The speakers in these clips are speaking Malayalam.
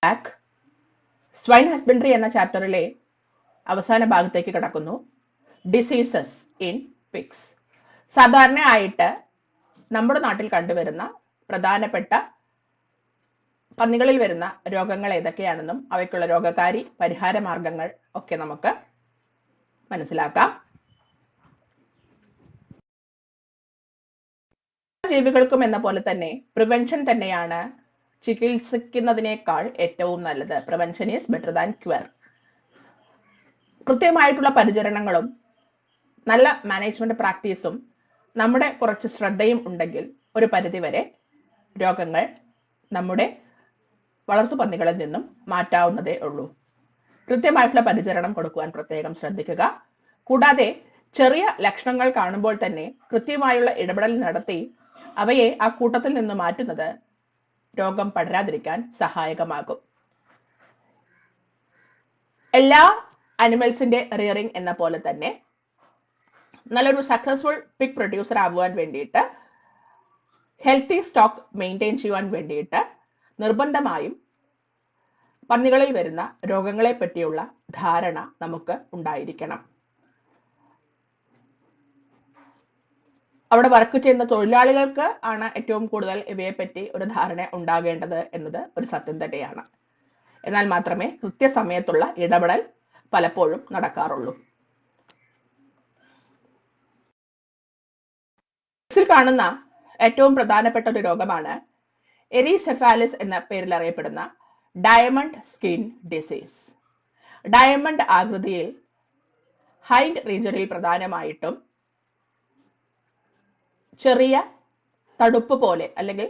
ബാക്ക് സ്വൈൻ ഹസ്ബൻഡറി എന്ന ചാപ്റ്ററിലെ അവസാന ഭാഗത്തേക്ക് കടക്കുന്നു. Diseases in pigs. സാധാരണയായിട്ട് നമ്മുടെ നാട്ടിൽ കണ്ടുവരുന്ന പ്രധാനപ്പെട്ട പന്നികളിൽ വരുന്ന രോഗങ്ങൾ ഏതൊക്കെയാണെന്നും അവയ്ക്കുള്ള രോഗകാരി പരിഹാര മാർഗങ്ങൾ ഒക്കെ നമുക്ക് മനസ്സിലാക്കാം. ജീവികൾക്കും എന്ന പോലെ തന്നെ പ്രിവെൻഷൻ തന്നെയാണ് ചികിത്സിക്കുന്നതിനേക്കാൾ ഏറ്റവും നല്ലത്. Prevention is better than cure. കൃത്യമായിട്ടുള്ള പരിചരണങ്ങളും നല്ല മാനേജ്മെന്റ് പ്രാക്ടീസും നമ്മുടെ കുറച്ച് ശ്രദ്ധയും ഉണ്ടെങ്കിൽ ഒരു പരിധിവരെ രോഗങ്ങൾ നമ്മുടെ വളർത്തുപന്നികളിൽ നിന്നും മാറ്റാവുന്നതേ ഉള്ളൂ. കൃത്യമായിട്ടുള്ള പരിചരണം കൊടുക്കുവാൻ പ്രത്യേകം ശ്രദ്ധിക്കുക. കൂടാതെ ചെറിയ ലക്ഷണങ്ങൾ കാണുമ്പോൾ തന്നെ കൃത്യമായുള്ള ഇടപെടൽ നടത്തി അവയെ ആ കൂട്ടത്തിൽ നിന്ന് മാറ്റുന്നത് രോഗം പടരാതിരിക്കാൻ സഹായകമാകും. എല്ലാ അനിമൽസിന്റെ റിയറിംഗ് എന്ന പോലെ തന്നെ നല്ലൊരു സക്സസ്ഫുൾ പിഗ് പ്രൊഡ്യൂസർ ആകുവാൻ വേണ്ടിയിട്ട്, ഹെൽത്തി സ്റ്റോക്ക് മെയിൻറ്റെയിൻ ചെയ്യുവാൻ വേണ്ടിയിട്ട് നിർബന്ധമായും പന്നികളിൽ വരുന്ന രോഗങ്ങളെ പറ്റിയുള്ള ധാരണ നമുക്ക് ഉണ്ടായിരിക്കണം. അവിടെ വർക്ക് ചെയ്യുന്ന തൊഴിലാളികൾക്ക് ആണ് ഏറ്റവും കൂടുതൽ ഇവയെപ്പറ്റി ഒരു ധാരണ ഉണ്ടാകേണ്ടത് എന്നത് ഒരു സത്യം തന്നെയാണ്. എന്നാൽ മാത്രമേ കൃത്യസമയത്തുള്ള ഇടപെടൽ പലപ്പോഴും നടക്കാറുള്ളൂ. പിഗ്സിൽ കാണുന്ന ഏറ്റവും പ്രധാനപ്പെട്ട ഒരു രോഗമാണ് എറിസെഫാലിസ് എന്ന പേരിൽ അറിയപ്പെടുന്ന ഡയമണ്ട് സ്കിൻ ഡിസീസ്. ഡയമണ്ട് ആകൃതിയിൽ ഹൈൻഡ് റീജിയനിൽ പ്രധാനമായിട്ടും ചെറിയ തടുപ്പ് പോലെ അല്ലെങ്കിൽ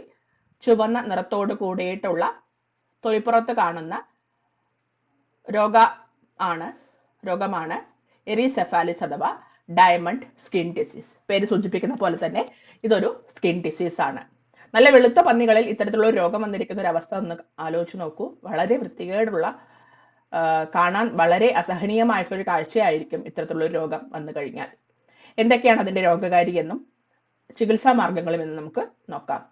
ചുവന്ന നിറത്തോട് കൂടിയിട്ടുള്ള തൊലിപ്പുറത്ത് കാണുന്ന രോഗമാണ് എറിസെഫാലിസ് അഥവാ ഡയമണ്ട് സ്കിൻ ഡിസീസ്. പേര് സൂചിപ്പിക്കുന്ന പോലെ തന്നെ ഇതൊരു സ്കിൻ ഡിസീസ് ആണ്. നല്ല വെളുത്ത പന്നികളിൽ ഇത്തരത്തിലുള്ള ഒരു രോഗം വന്നിരിക്കുന്ന ഒരു അവസ്ഥ ഒന്ന് ആലോചിച്ച് നോക്കൂ. വളരെ വൃത്തികേടുള്ള, കാണാൻ വളരെ അസഹനീയമായിട്ടുള്ള ഒരു കാഴ്ചയായിരിക്കും ഇത്തരത്തിലുള്ള ഒരു രോഗം വന്നു കഴിഞ്ഞാൽ. എന്തൊക്കെയാണ് അതിന്റെ രോഗകാരി എന്നും ചികിത്സാ മാർഗങ്ങളും എന്ന് നമുക്ക് നോക്കാം.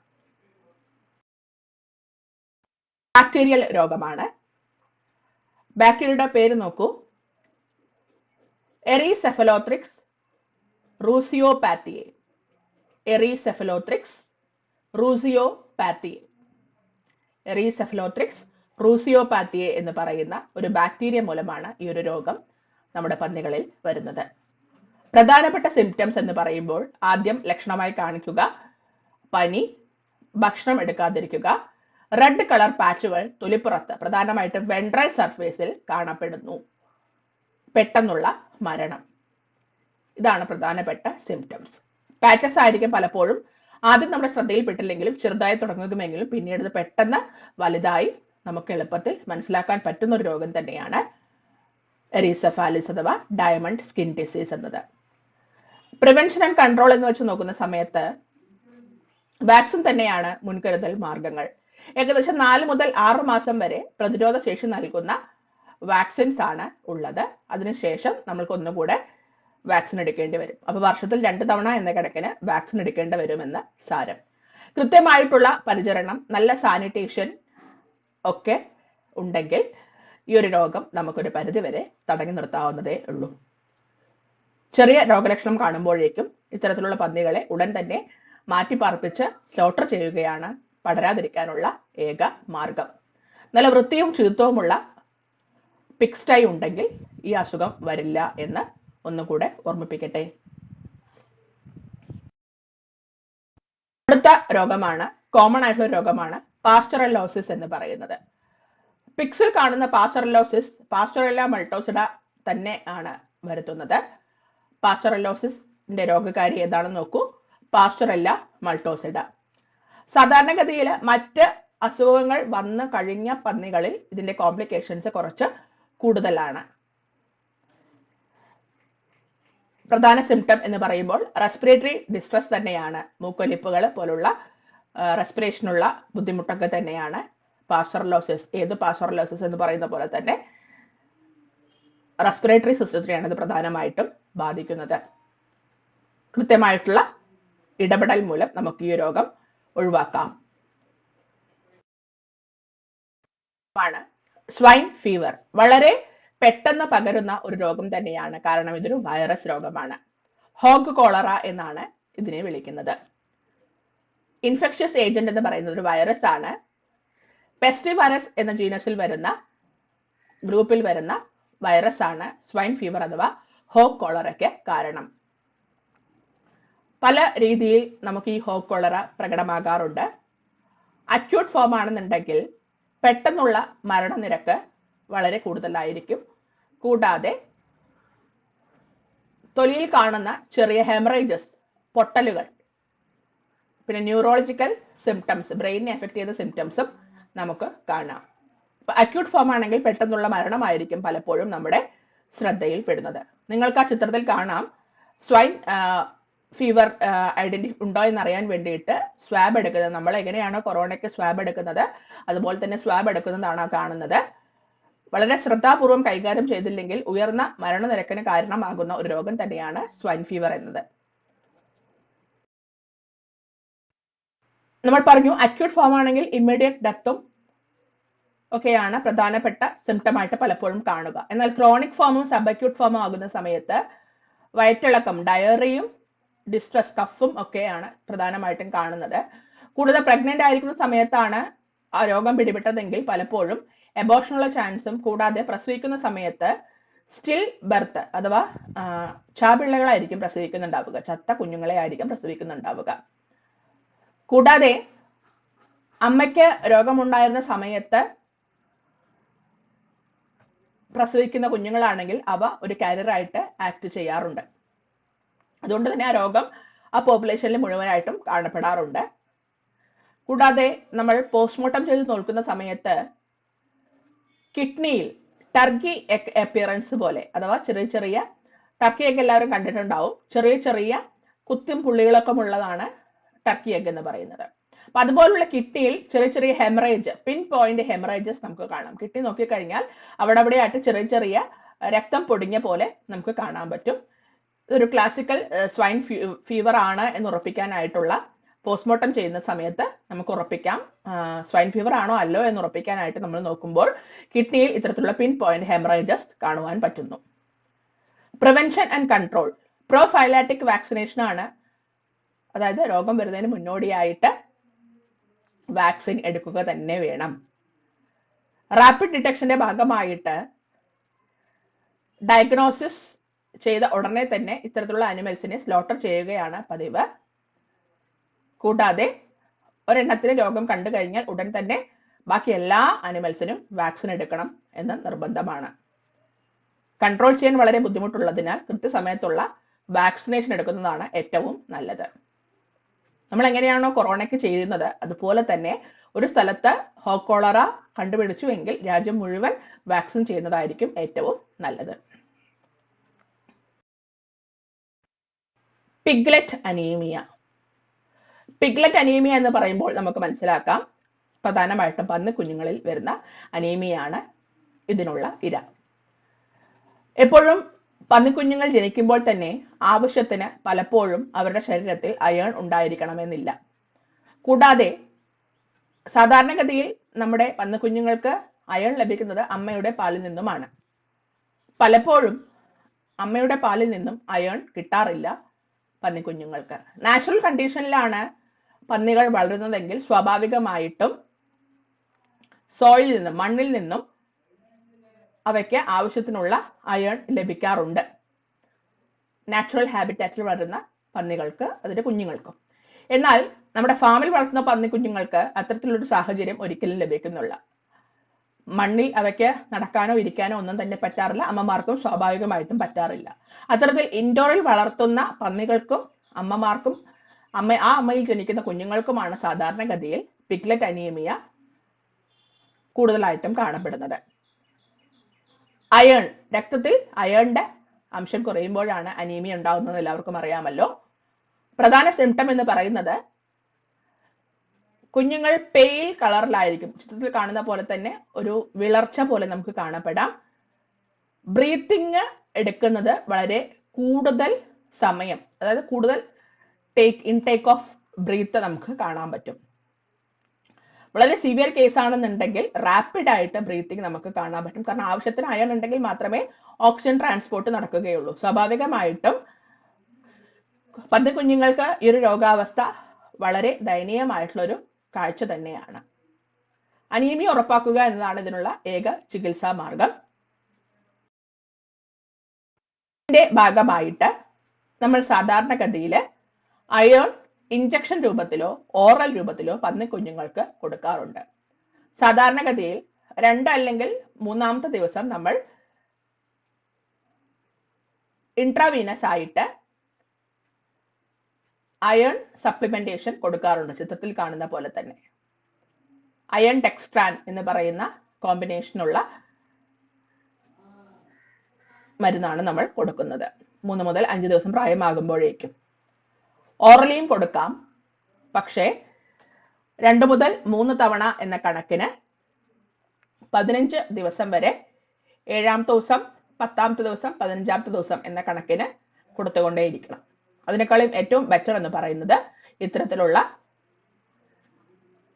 ബാക്ടീരിയൽ രോഗമാണ്. ബാക്ടീരിയയുടെ പേര് നോക്കൂ, എറിസെഫലോത്രിക്സ് റൂസിയോപാത്തിയെ. എറിസെഫലോത്രിക്സ് റൂസിയോപാത്തിയെ. എറിസെഫലോത്രിക്സ് റൂസിയോപാത്തിയെ എന്ന് പറയുന്ന ഒരു ബാക്ടീരിയ മൂലമാണ് ഈ ഒരു രോഗം നമ്മുടെ പന്നികളിൽ വരുന്നത്. പ്രധാനപ്പെട്ട സിംറ്റംസ് എന്ന് പറയുമ്പോൾ ആദ്യം ലക്ഷണമായി കാണിക്കുക പനി, ഭക്ഷണം എടുക്കാതിരിക്കുക, റെഡ് കളർ പാച്ചുകൾ തൊലിപ്പുറത്ത് പ്രധാനമായിട്ടും വെൻട്രൽ സർഫേസിൽ കാണപ്പെടുന്നു, പെട്ടെന്നുള്ള മരണം. ഇതാണ് പ്രധാനപ്പെട്ട സിംറ്റംസ്. പാച്ചസ് ആയിരിക്കും പലപ്പോഴും ആദ്യം നമ്മുടെ ശ്രദ്ധയിൽപ്പെട്ടില്ലെങ്കിലും ചെറുതായി തുടങ്ങുമെങ്കിലും പിന്നീട് പെട്ടെന്ന് വലുതായി നമുക്ക് എളുപ്പത്തിൽ മനസ്സിലാക്കാൻ പറ്റുന്ന ഒരു രോഗം തന്നെയാണ് എറിസെഫാലിസ് അഥവാ ഡയമണ്ട് സ്കിൻ ഡിസീസ് എന്നത്. പ്രിവെൻഷൻ ആൻഡ് കൺട്രോൾ എന്ന് വെച്ച് നോക്കുന്ന സമയത്ത് വാക്സിൻ തന്നെയാണ് മുൻകരുതൽ മാർഗങ്ങൾ. ഏകദേശം 4 മുതൽ 6 മാസം വരെ പ്രതിരോധ ശേഷി നൽകുന്ന വാക്സിൻസ് ആണ് ഉള്ളത്. അതിനുശേഷം നമ്മൾക്ക് ഒന്നുകൂടെ വാക്സിൻ എടുക്കേണ്ടി വരും. അപ്പൊ വർഷത്തിൽ 2 തവണ എന്ന കണക്കിന് വാക്സിൻ എടുക്കേണ്ടി വരുമെന്ന് സാരം. കൃത്യമായിട്ടുള്ള പരിചരണം, നല്ല സാനിറ്റേഷൻ ഒക്കെ ഉണ്ടെങ്കിൽ ഈ ഒരു രോഗം നമുക്കൊരു പരിധിവരെ തടഞ്ഞു നിർത്താവുന്നതേ ഉള്ളൂ. ചെറിയ രോഗലക്ഷണം കാണുമ്പോഴേക്കും ഇത്തരത്തിലുള്ള പന്നികളെ ഉടൻ തന്നെ മാറ്റിപ്പാർപ്പിച്ച് സ്ലോട്ടർ ചെയ്യുകയാണ് പടരാതിരിക്കാനുള്ള ഏക മാർഗം. നല്ല വൃത്തിയും ശുചിത്വവുമുള്ള പിഗ് സ്റ്റൈ ഉണ്ടെങ്കിൽ ഈ അസുഖം വരില്ല എന്ന് ഒന്നുകൂടെ ഓർമ്മിപ്പിക്കട്ടെ. അടുത്ത രോഗമാണ്, കോമൺ ആയിട്ടുള്ള രോഗമാണ് പാസ്റ്റുറല്ലോസിസ് എന്ന് പറയുന്നത്. പിഗ്സിൽ കാണുന്ന പാസ്റ്റുറല്ലോസിസ് പാസ്റ്റുറെല്ല മൾട്ടോസിഡ തന്നെ ആണ് വരുത്തുന്നത്. പാസ്റ്റുറല്ലോസിന്റെ രോഗകാരി ഏതാണെന്ന് നോക്കൂ, പാസ്റ്റുറെല്ല മൾട്ടോസിഡ. സാധാരണഗതിയിൽ മറ്റ് അസുഖങ്ങൾ വന്നു കഴിഞ്ഞ പന്നികളിൽ ഇതിന്റെ കോംപ്ലിക്കേഷൻസ് കുറച്ച് കൂടുതലാണ്. പ്രധാന സിംറ്റം എന്ന് പറയുമ്പോൾ റെസ്പിറേറ്ററി ഡിസ്ട്രസ് തന്നെയാണ്. മൂക്കൊലിപ്പുകൾ പോലുള്ള റെസ്പിറേഷനുള്ള ബുദ്ധിമുട്ടൊക്കെ തന്നെയാണ് പാസ്റ്റുറല്ലോസിസ്. ഏത് പാസ്റ്റുറല്ലോസിസ് എന്ന് പറയുന്ന പോലെ തന്നെ റെസ്പിറേറ്ററി സിസ്റ്റത്തെയാണ് ഇത് പ്രധാനമായിട്ടും ബാധിക്കുന്നത്. കൃത്യമായിട്ടുള്ള ഇടപെടൽ മൂലം നമുക്ക് ഈ രോഗം ഒഴിവാക്കാം. ആണ് സ്വൈൻ ഫീവർ. വളരെ പെട്ടെന്ന് പകരുന്ന ഒരു രോഗം തന്നെയാണ്, കാരണം ഇതൊരു വൈറസ് രോഗമാണ്. ഹോഗ് കോളറ എന്നാണ് ഇതിനെ വിളിക്കുന്നത്. ഇൻഫെക്ഷ്യസ് ഏജന്റ് എന്ന് പറയുന്നത് ഒരു വൈറസ് ആണ്. പെസ്റ്റിവൈറസ് എന്ന ജീനസിൽ വരുന്ന ഗ്രൂപ്പിൽ വരുന്ന വൈറസ് ആണ് സ്വൈൻ ഫീവർ അഥവാ ഹോഗ് കോളറയ്ക്ക് കാരണം. പല രീതിയിൽ നമുക്ക് ഈ ഹോഗ് കോളറ പ്രകടമാകാറുണ്ട്. അക്യൂട്ട് ഫോം ആണെന്നുണ്ടെങ്കിൽ പെട്ടെന്നുള്ള മരണനിരക്ക് വളരെ കൂടുതലായിരിക്കും. കൂടാതെ തൊലിയിൽ കാണുന്ന ചെറിയ ഹെമറേജസ്, പൊട്ടലുകൾ, പിന്നെ ന്യൂറോളജിക്കൽ സിംറ്റംസ്, ബ്രെയിനിനെ എഫക്ട് ചെയ്ത സിംറ്റംസും നമുക്ക് കാണാം. അക്യൂട്ട് ഫോം ആണെങ്കിൽ പെട്ടെന്നുള്ള മരണമായിരിക്കും പലപ്പോഴും നമ്മുടെ ശ്രദ്ധയിൽ പെടുന്നത്. നിങ്ങൾക്ക് ആ ചിത്രത്തിൽ കാണാം, സ്വൈൻ ഫീവർ ഉണ്ടോ എന്നറിയാൻ വേണ്ടിയിട്ട് സ്വാബ് എടുക്കുന്നത്. നമ്മൾ എങ്ങനെയാണോ കൊറോണയ്ക്ക് സ്വാബ് എടുക്കുന്നത് അതുപോലെ തന്നെ സ്വാബ് എടുക്കുന്നതാണ് കാണുന്നത്. വളരെ ശ്രദ്ധാപൂർവം കൈകാര്യം ചെയ്തില്ലെങ്കിൽ ഉയർന്ന മരണനിരക്കിന് കാരണമാകുന്ന ഒരു രോഗം തന്നെയാണ് സ്വൈൻ ഫീവർ എന്നത്. നമ്മൾ പറഞ്ഞു അക്യൂട്ട് ഫോം ആണെങ്കിൽ ഇമ്മീഡിയറ്റ് ഡെത്തും ഒക്കെയാണ് പ്രധാനപ്പെട്ട സിംറ്റം ആയിട്ട് പലപ്പോഴും കാണുക. എന്നാൽ ക്രോണിക് ഫോമും സബ് അക്യൂട്ട് ഫോമും ആകുന്ന സമയത്ത് വയറ്റിളക്കം, ഡയറിയും ഡിസ്ട്രസ്, കഫും ഒക്കെയാണ് പ്രധാനമായിട്ടും കാണുന്നത്. കൂടുതൽ പ്രഗ്നന്റ് ആയിരിക്കുന്ന സമയത്താണ് ആ രോഗം പിടിപെട്ടതെങ്കിൽ പലപ്പോഴും എബോർഷനുള്ള ചാൻസും, കൂടാതെ പ്രസവിക്കുന്ന സമയത്ത് സ്റ്റിൽ ബർത്ത് അഥവാ ചാപിള്ളകളായിരിക്കും പ്രസവിക്കുന്നുണ്ടാവുക, ചത്ത കുഞ്ഞുങ്ങളെ ആയിരിക്കും പ്രസവിക്കുന്നുണ്ടാവുക. കൂടാതെ അമ്മയ്ക്ക് രോഗമുണ്ടായിരുന്ന സമയത്ത് പ്രസവിക്കുന്ന കുഞ്ഞുങ്ങളാണെങ്കിൽ അവ ഒരു കാരിയറായിട്ട് ആക്ട് ചെയ്യാറുണ്ട്. അതുകൊണ്ട് തന്നെ ആ രോഗം ആ പോപ്പുലേഷനിൽ മുഴുവനായിട്ടും കാണപ്പെടാറുണ്ട്. കൂടാതെ നമ്മൾ പോസ്റ്റ്മോർട്ടം ചെയ്ത് നോക്കുന്ന സമയത്ത് കിഡ്നിയിൽ ടർക്കി എഗ് അപ്പിയറൻസ് പോലെ, അഥവാ ചെറിയ ചെറിയ ടർക്കി എഗ് എല്ലാവരും കണ്ടിട്ടുണ്ടാവും, ചെറിയ ചെറിയ കുത്തും പുള്ളികളൊക്കെ ഉള്ളതാണ് ടർക്കി എഗ് എന്ന് പറയുന്നത്. അപ്പൊ അതുപോലുള്ള കിഡ്നിയിൽ ചെറിയ ചെറിയ ഹെമറേജ്, പിൻ പോയിന്റ് ഹെമറേജസ് നമുക്ക് കാണാം. കിഡ്നി നോക്കിക്കഴിഞ്ഞാൽ അവിടെ ആയിട്ട് ചെറിയ ചെറിയ രക്തം പൊടിഞ്ഞ പോലെ നമുക്ക് കാണാൻ പറ്റും. ഇതൊരു ക്ലാസിക്കൽ സ്വൈൻ ഫീവർ ആണ് എന്ന് ഉറപ്പിക്കാനായിട്ടുള്ള പോസ്റ്റ്മോർട്ടം ചെയ്യുന്ന സമയത്ത് നമുക്ക് ഉറപ്പിക്കാം സ്വൈൻ ഫീവർ ആണോ അല്ലോ എന്ന് ഉറപ്പിക്കാനായിട്ട് നമ്മൾ നോക്കുമ്പോൾ കിഡ്നിയിൽ ഇത്തരത്തിലുള്ള പിൻ പോയിന്റ് ഹെമറേജസ് കാണുവാൻ പറ്റുന്നു. പ്രിവെൻഷൻ ആൻഡ് കൺട്രോൾ, പ്രോഫൈലാറ്റിക് വാക്സിനേഷൻ ആണ്. അതായത് രോഗം വരുന്നതിന് മുന്നോടിയായിട്ട് വാക്സിൻ എടുക്കുക തന്നെ വേണം. റാപ്പിഡ് ഡിറ്റക്ഷന്റെ ഭാഗമായിട്ട് ഡയഗ്നോസിസ് ചെയ്ത ഉടനെ തന്നെ ഇത്തരത്തിലുള്ള ആനിമൽസിനെ സ്ലോട്ടർ ചെയ്യുകയാണ് പതിവ്. കൂടാതെ ഒരെണ്ണത്തിന് രോഗം കണ്ടു കഴിഞ്ഞാൽ ഉടൻ തന്നെ ബാക്കി എല്ലാ ആനിമൽസിനും വാക്സിൻ എടുക്കണം എന്ന് നിർബന്ധമാണ്. കൺട്രോൾ ചെയ്യാൻ വളരെ ബുദ്ധിമുട്ടുള്ളതിനാൽ കൃത്യസമയത്തുള്ള വാക്സിനേഷൻ എടുക്കുന്നതാണ് ഏറ്റവും നല്ലത്. നമ്മൾ എങ്ങനെയാണോ കൊറോണയ്ക്ക് ചെയ്യുന്നത് അതുപോലെ തന്നെ ഒരു സ്ഥലത്ത് ഹോഗ് കോളറ കണ്ടുപിടിച്ചുവെങ്കിൽ രാജ്യം മുഴുവൻ വാക്സിൻ ചെയ്യുന്നതായിരിക്കും ഏറ്റവും നല്ലത്. Piglet anaemia. പിഗ്ലെറ്റ് അനീമിയ എന്ന് പറയുമ്പോൾ നമുക്ക് മനസ്സിലാക്കാം പ്രധാനമായിട്ടും പന്നിക്കുഞ്ഞുങ്ങളിൽ വരുന്ന അനീമിയാണ് ഇതിനുള്ള ഇര. എപ്പോഴും പന്നിക്കുഞ്ഞുങ്ങൾ ജനിക്കുമ്പോൾ തന്നെ ആവശ്യത്തിന് പലപ്പോഴും അവരുടെ ശരീരത്തിൽ അയേൺ ഉണ്ടായിരിക്കണമെന്നില്ല. കൂടാതെ സാധാരണഗതിയിൽ നമ്മുടെ പന്നിക്കുഞ്ഞുങ്ങൾക്ക് അയേൺ ലഭിക്കുന്നത് അമ്മയുടെ പാലിൽ നിന്നുമാണ്. പലപ്പോഴും അമ്മയുടെ പാലിൽ നിന്നും അയേൺ കിട്ടാറില്ല പന്നിക്കുഞ്ഞുങ്ങൾക്ക്. നാച്ചുറൽ കണ്ടീഷനിലാണ് പന്നികൾ വളരുന്നതെങ്കിൽ സ്വാഭാവികമായിട്ടും സോയിലിൽ നിന്നും, മണ്ണിൽ നിന്നും അവയ്ക്ക് ആവശ്യത്തിനുള്ള അയേൺ ലഭിക്കാറുണ്ട്. നാച്ചുറൽ ഹാബിറ്റാറ്റിൽ വളരുന്ന പന്നികൾക്ക്, അതിന്റെ കുഞ്ഞുങ്ങൾക്കും. എന്നാൽ നമ്മുടെ ഫാമിൽ വളർത്തുന്ന പന്നിക്കുഞ്ഞുങ്ങൾക്ക് അത്തരത്തിലൊരു സാഹചര്യം ഒരിക്കലും ലഭിക്കുന്നില്ല. മണ്ണിൽ അവയ്ക്ക് നടക്കാനോ ഇരിക്കാനോ ഒന്നും തന്നെ പറ്റാറില്ല. അമ്മമാർക്കും സ്വാഭാവികമായിട്ടും പറ്റാറില്ല. അത്തരത്തിൽ ഇൻഡോറിൽ വളർത്തുന്ന പന്നികൾക്കും അമ്മമാർക്കും ആ അമ്മയിൽ ജനിക്കുന്ന കുഞ്ഞുങ്ങൾക്കുമാണ് സാധാരണഗതിയിൽ പിഗ്ലെറ്റ് അനീമിയ കൂടുതലായിട്ടും കാണപ്പെടുന്നത്. അയേൺ, രക്തത്തിൽ അയേണിന്റെ അംശം കുറയുമ്പോഴാണ് അനീമിയ ഉണ്ടാകുന്നത് എല്ലാവർക്കും അറിയാമല്ലോ. പ്രധാന സിംറ്റം എന്ന് പറയുന്നത് കുഞ്ഞുങ്ങൾ പെയിൽ കളറിലായിരിക്കും. ചിത്രത്തിൽ കാണുന്ന പോലെ തന്നെ ഒരു വിളർച്ച പോലെ നമുക്ക് കാണപ്പെടാം. ബ്രീത്തിങ് എടുക്കുന്നത് വളരെ കൂടുതൽ സമയം, അതായത് കൂടുതൽ ഇൻടേക്ക് ഓഫ് ബ്രീത്ത് നമുക്ക് കാണാൻ പറ്റും. വളരെ സിവിയർ കേസ് ആണെന്നുണ്ടെങ്കിൽ റാപ്പിഡ് ആയിട്ട് ബ്രീത്തിങ് നമുക്ക് കാണാൻ പറ്റും. കാരണം ആവശ്യത്തിന് അയൺ ഉണ്ടെങ്കിൽ മാത്രമേ ഓക്സിജൻ ട്രാൻസ്പോർട്ട് നടക്കുകയുള്ളൂ. സ്വാഭാവികമായിട്ടും പന്നിക്കുഞ്ഞുങ്ങൾക്ക് ഈ ഒരു രോഗാവസ്ഥ വളരെ ദയനീയമായിട്ടുള്ള ഒരു കാഴ്ച തന്നെയാണ്. അനീമിയ ഉറപ്പാക്കുക എന്നതാണ് ഇതിനുള്ള ഏക ചികിത്സാ മാർഗം. ഇതിന്റെ ഭാഗമായിട്ട് നമ്മൾ സാധാരണഗതിയിൽ അയൺ ഇഞ്ചക്ഷൻ രൂപത്തിലോ ഓറൽ രൂപത്തിലോ പന്നിക്കുഞ്ഞുങ്ങൾക്ക് കൊടുക്കാറുണ്ട്. സാധാരണഗതിയിൽ 2 അല്ലെങ്കിൽ 3-ാമത്തെ ദിവസം നമ്മൾ ഇൻട്രാവീനസ് ആയിട്ട് അയൺ സപ്ലിമെന്റേഷൻ കൊടുക്കാറുണ്ട്. ചിത്രത്തിൽ കാണുന്ന പോലെ തന്നെ അയൺ ഡെക്സ്ട്രാൻ എന്ന് പറയുന്ന കോമ്പിനേഷനുള്ള മരുന്നാണ് നമ്മൾ കൊടുക്കുന്നത് 3 മുതൽ 5 ദിവസം പ്രായമാകുമ്പോഴേക്കും. ഓറലിയും കൊടുക്കാം, പക്ഷേ 2 മുതൽ 3 തവണ എന്ന കണക്കിന് 15 ദിവസം വരെ 7-ാമത്തെ ദിവസം, 10-ാമത്തെ ദിവസം, 15-ാമത്തെ ദിവസം എന്ന കണക്കിന് കൊടുത്തുകൊണ്ടേയിരിക്കണം. അതിനേക്കാളും ഏറ്റവും ബെറ്റർ എന്ന് പറയുന്നത് ഇത്തരത്തിലുള്ള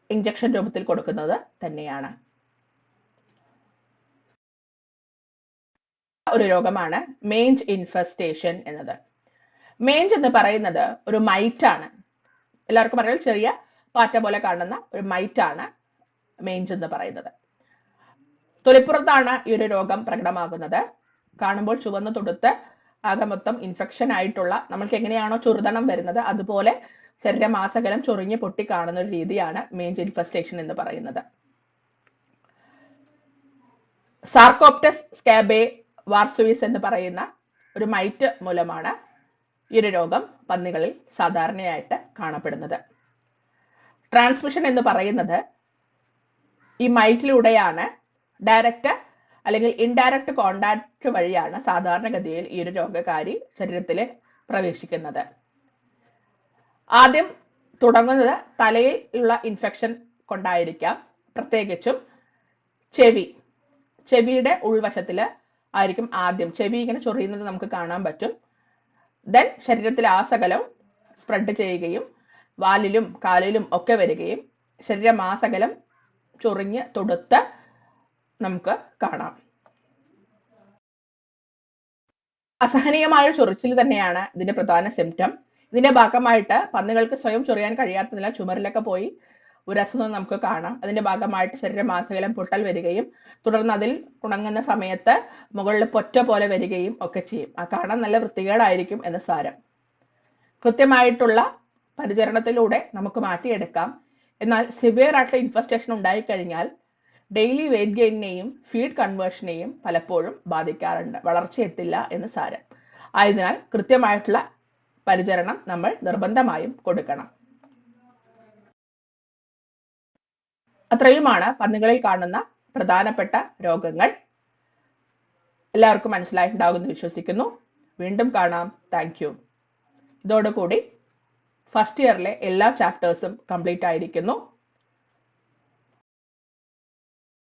ഇഞ്ചക്ഷൻ രൂപത്തിൽ കൊടുക്കുന്നത് തന്നെയാണ്. ഒരു രോഗമാണ് മേഞ്ച് ഇൻഫെസ്റ്റേഷൻ എന്നത്. മേഞ്ച് എന്ന് പറയുന്നത് ഒരു മൈറ്റ് ആണ്. എല്ലാവർക്കും അറിയാം, ചെറിയ പാറ്റ പോലെ കാണുന്ന ഒരു മൈറ്റ് ആണ് മേഞ്ച് എന്ന് പറയുന്നത്. തൊലിപ്പുറത്താണ് ഈ ഒരു രോഗം പ്രകടമാകുന്നത്. കാണുമ്പോൾ ചുവന്ന് തുടുത്ത് ആകെ മൊത്തം ഇൻഫെക്ഷൻ ആയിട്ടുള്ള, നമ്മൾക്ക് എങ്ങനെയാണോ ചുരുതണം വരുന്നത് അതുപോലെ ശരീരമാസകലം ചൊറിഞ്ഞ് പൊട്ടി കാണുന്ന ഒരു രീതിയാണ് മേഞ്ച് ഇൻഫെസ്റ്റേഷൻ എന്ന് പറയുന്നത്. സാർക്കോപ്റ്റസ് സ്കാബേ വാർസുവിസ് എന്ന് പറയുന്ന ഒരു മൈറ്റ് മൂലമാണ് ഈ ഒരു രോഗം പന്നികളിൽ സാധാരണയായിട്ട് കാണപ്പെടുന്നത്. ട്രാൻസ്മിഷൻ എന്ന് പറയുന്നത് ഈ മൈറ്റിലൂടെയാണ്. ഡയറക്റ്റ് അല്ലെങ്കിൽ ഇൻഡയറക്റ്റ് കോണ്ടാക്ട് വഴിയാണ് സാധാരണഗതിയിൽ ഈ ഒരു രോഗകാരി ശരീരത്തിൽ പ്രവേശിക്കുന്നത്. ആദ്യം തുടങ്ങുന്നത് തലയിൽ ഉള്ള ഇൻഫെക്ഷൻ കൊണ്ടായിരിക്കാം. പ്രത്യേകിച്ചും ചെവിയുടെ ഉൾവശത്തിൽ ആയിരിക്കും ആദ്യം. ചെവി ഇങ്ങനെ ചൊറിയുന്നത് നമുക്ക് കാണാൻ പറ്റും. ദെൻ ശരീരത്തിൽ ആസകലം സ്പ്രെഡ് ചെയ്യുകയും വാലിലും കാലിലും ഒക്കെ വരികയും ശരീരമാസകലം ചൊറിഞ്ഞ് തൊടുത്ത് നമുക്ക് കാണാം. അസഹനീയമായ ചൊറിച്ചിൽ തന്നെയാണ് ഇതിന്റെ പ്രധാന സിംറ്റം. ഇതിന്റെ ഭാഗമായിട്ട് പന്നികൾക്ക് സ്വയം ചൊറിയാൻ കഴിയാത്തതിനാൽ ചുമരിലൊക്കെ പോയി ഉരസുന്നത് നമുക്ക് കാണാം. അതിന്റെ ഭാഗമായിട്ട് ശരീരമാസകലം പൊട്ടൽ വരികയും തുടർന്ന് അതിൽ ഉണങ്ങുന്ന സമയത്ത് മുകളിൽ പൊറ്റ പോലെ വരികയും ഒക്കെ ചെയ്യും. ആ കാണാൻ നല്ല വൃത്തികേടായിരിക്കും എന്ന് സാരം. കൃത്യമായിട്ടുള്ള പരിചരണത്തിലൂടെ നമുക്ക് മാറ്റിയെടുക്കാം. എന്നാൽ സിവിയർ ആയിട്ടുള്ള ഇൻഫെസ്റ്റേഷൻ ഉണ്ടായിക്കഴിഞ്ഞാൽ ഡെയിലി വെയിറ്റ് ഗെയിനെയും ഫീഡ് കൺവേർഷനെയും പലപ്പോഴും ബാധിക്കാറുണ്ട്. വളർച്ചയെത്തില്ല എന്ന് സാരം. ആയതിനാൽ കൃത്യമായിട്ടുള്ള പരിചരണം നമ്മൾ നിർബന്ധമായും കൊടുക്കണം. അത്രയുമാണ് പന്നികളിൽ കാണുന്ന പ്രധാനപ്പെട്ട രോഗങ്ങൾ. എല്ലാവർക്കും മനസ്സിലായിട്ടുണ്ടാകുമെന്ന് വിശ്വസിക്കുന്നു. വീണ്ടും കാണാം. Thank you. ഇതോടുകൂടി ഫസ്റ്റ് ഇയറിലെ എല്ലാ ചാപ്റ്റേഴ്സും കംപ്ലീറ്റ് ആയിരിക്കുന്നു.